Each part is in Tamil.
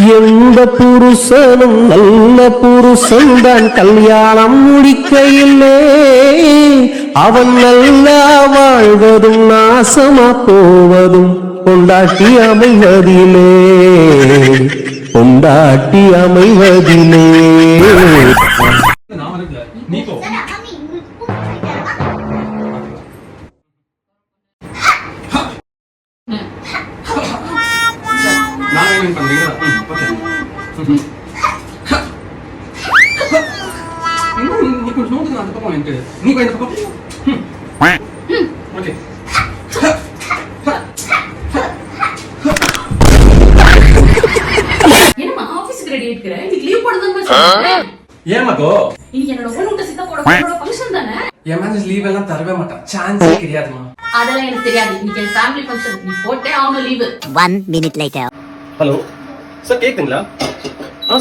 எந்த புருஷனும் நல்ல புருஷன் தான் கல்யாணம் முடிக்கையிலே அவன் நல்லா வாழ்வதும் நாசமா போவதும் கொண்டாட்டி அமைவதிலே கொண்டாட்டி அமைவதிலே. தரவே மாட்டான் சான்ஸே கிடையாதுமா. அதெல்லாம் எனக்கு தெரியாது. இன்னைக்கு ஃபேமிலி ஃபங்க்ஷன் நீ போட்டே ஆகணும் leave. 1 minute later. Hello sir, கேக்குங்களா?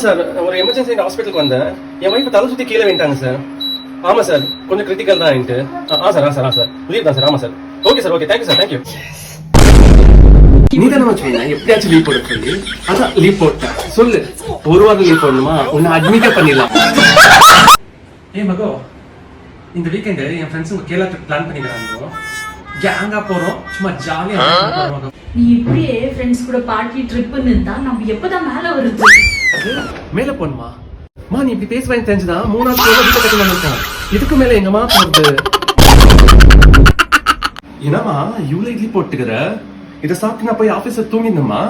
சார், ஒரு எமர்ஜென்சி ஹாஸ்பிட்டலுக்கு வந்தேன். என் வைஃப் தலை சுத்தி கீழே வேண்டாங்க சார். ஆமா சார், கொஞ்சம் கிரிட்டிக்கல் தான் என்கிட்ட. சார் லீவ் தான் சார். ஆமா sir. Okay sir, okay, thank you sir, thank you. நீ தானே வச்சுக்கோங்க எப்படியாச்சும் லீவ் போட சொல்லி. அதான் லீவ் போட்டேன். சொல்லு, ஒரு வாரம் லீவ் போடணுமா? உன்னை அட்மிட்டே பண்ணிடலாம். மகோ, இந்த வீக்கெண்டு என் ஃப்ரெண்ட்ஸ் உங்க கேரளா ட்ரிப் பிளான் பண்ணிக்கிறாங்க. கேங்கா போறோம், சும்மா ஜாலியா. நீ இப்படியே ஃப்ரெண்ட்ஸ் கூட பார்ட்டி ட்ரிப்னு இருந்தா நம்ம எப்பதான் மேல வருது? மேல போணுமா? நீ இப்படி பேசுவேன்னு தெரிஞ்சுதான் 3 நாள் வீட்டை கட்டி வந்துருக்கேன். இதுக்கு மேல எங்கம்மா போறது? என்னம்மா இவ்வளவு இட்லி போட்டுக்கிற? இதை சாப்பிட்டு நான் போய் ஆபீஸ்ல தூங்கிடணுமா?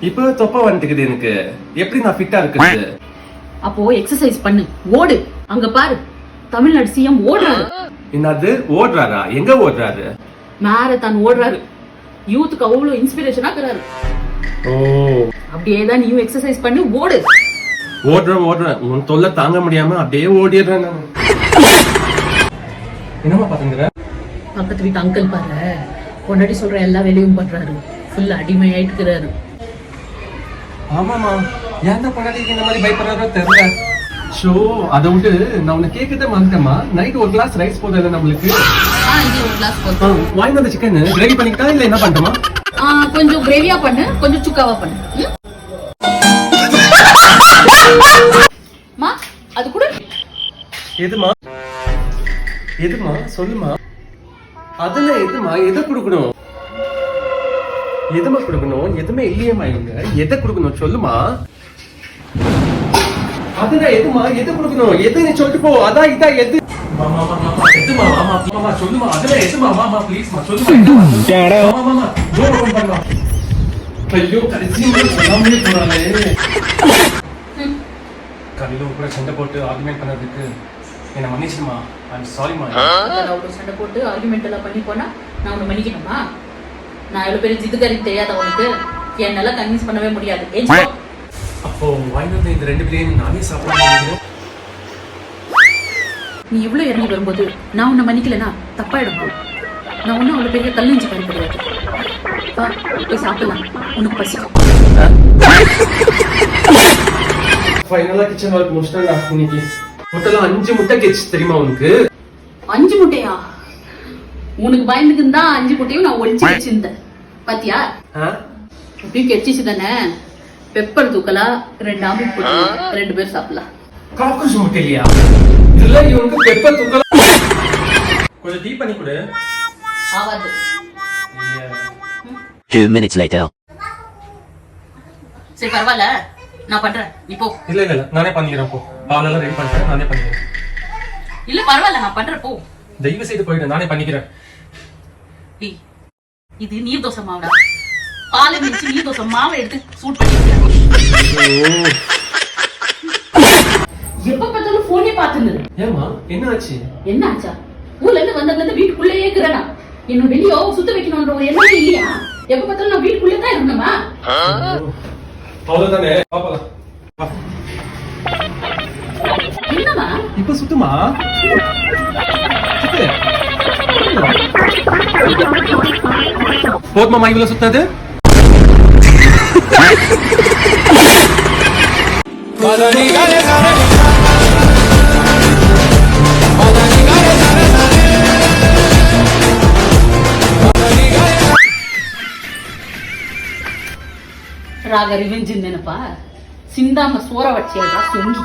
இப்ப தொப்பா வந்துக்குது எனக்கு. எப்படி நான் ஃபிட்டா இருக்குது? அப்போ எக்ஸசைஸ் பண்ணு, ஓடு. அங்க பாரு, தமிழ்நாடு சிஎம் ஓடுறாரு. என்னது ஓடுறாரா? எங்க ஓடுறாரு? மேரத்தான் ஓடுறாரு. யூத்துக்கு அவ்வளவு இன்ஸ்பிரேஷனா இருக்கிறாரு. ஓ, அப்படியேதான் நீயும் எக்ஸசைஸ் பண்ணி ஓடு. ஓடுறேன். உன் தொல்லை தாங்க முடியாம அப்படியே ஓடிடுறேன் நான். என்னமா பாத்துங்கிற? பக்கத்து வீட்டு அங்கிள் பாரு, பொண்டாட்டி சொல்ற எல்லா வேலையும் பண்றாரு. ஃபுல் அடிமையாயிட்டு இருக்கிறாரு. ஆமாமா, ஏன் தான் பொண்டாட்டிக்கு இந்த மாதிரி பயப்படுறாரோ தெரியல. ஷோ, அதை விட்டு நான் உன்னை கேட்கறத மறந்துட்டேமா. நைட் ஒரு கிளாஸ் ரைஸ் போதும் நம்மளுக்கு. ஒரு கிளாஸ் போதும். வாங்கி வந்த சிக்கன் கிரேவி பண்ணிக்கிட்டா இல்ல என்ன பண்ணுமா? கொஞ்சம் கிரேவியா பண்ணு, கொஞ்சம் சுக்காவா பண்ணு. அது கூட எதுமா சொல்லுமா. அதுல எதுமா? எதை கொடுக்கணும்? எதுமா கொடுக்கணும்? எதுவுமே இல்லையம்மா. இவங்க எதை கொடுக்கணும் சொல்லுமா. அதுதான் எதுமா? எது கொடுக்கணும்? எது நீ சொல்லிட்டு போ. அதான் இதா எது? எதுமா? மாமா சொல்லுமா. அதுல எதுமா? மாமா ப்ளீஸ் சொல்லுமா. ஐயோ, கடைசி கடையில கூட சண்டை போட்டு ஆர்குமெண்ட் பண்ணதுக்கு என்ன மன்னிச்சுமா. ஐம் சாரிமா. அவ்வளவு சண்டை போட்டு ஆர்குமெண்ட் எல்லாம் பண்ணி போனா நான் உன்னை மன்னிக்கணுமா? நான் எவ்வளவு பெரிய ஜித்துக்காரின்னு தெரியாத உனக்கு? என்னால கன்வின்ஸ் பண்ணவே முடியாது. அப்போ வாய்ந்தது இந்த 2 பிரியாணி நானே சாப்பிட. நீ இவ்வளவு இறங்கி வரும்போது நான் உன்னை மன்னிக்கலனா தப்பாயிடுமா? நான் ஒன்னும் அவ்வளவு பெரிய கல்லஞ்சி காரி கிடையாது. போய் சாப்பிடலாம், உனக்கு பசிக்கும். ஃபைனலா கிச்சன் ஒர்க் முடிச்சிட்டேன்டா இன்னைக்கு. மொத்தம் 5 முட்டை கேச்சு தெரியுமா உனக்கு? 5 முட்டையா? உனக்கு பயந்துக்கு தான் 5 முட்டையும் நான் ஒளிச்சு வச்சிருந்தேன். பாத்தியா? எப்படியும் கெச்சிச்சு தானே. பெப்பர் தூக்கலா 2 ஆம்லெட் போட்டு 2 பேர் சாப்பிடலாம். காக்கோஸ் முட்டை இல்லையா? இல்ல, இவனுக்கு பெப்பர் தூக்கலா. கொஞ்சம் டீ பண்ணி கொடு. ஆவாது. 2 minutes later. சரி பரவாயில்ல, நான் பண்றேன், நீ போ. இல்ல நானே பண்ணிக்கிறேன். போ, பாலெல்லாம் ரெடி பண்ணிட்டேன், நானே பண்ணிக்கிறேன். இல்ல பரவாயில்ல, நான் பண்றேன், போ. தயவு செய்து போயிடு, நானே பண்ணிக்கிறேன். இது நீர் தோசை மாவுடா. பாலை மிச்சு நீர் தோசை மாவை எடுத்து சூட் பண்ணிக்கிறேன். எப்ப பார்த்தாலும் போனே பாத்துன்னு. ஏமா என்ன ஆச்சு? என்ன ஆச்சா? ஊர்ல இருந்து வந்ததுல இருந்து வீட்டுக்குள்ளேயே இருக்கிறேனா? என்ன வெளியோ சுத்த வைக்கணும்ன்ற ஒரு எண்ணமே இல்லையா? எப்ப பார்த்தாலும் நான் வீட்டுக்குள்ளே தான் இருக்கணுமா? அவ்வளவுதானே, பாப்பலாம். என்னமா இப்ப சுத்துமா? போதுமா இவ்வளவு சுத்தாது? ராக ரிவெஞ்ச் நினைப்பா? சிந்தாம சோற வச்சியடா சொங்கி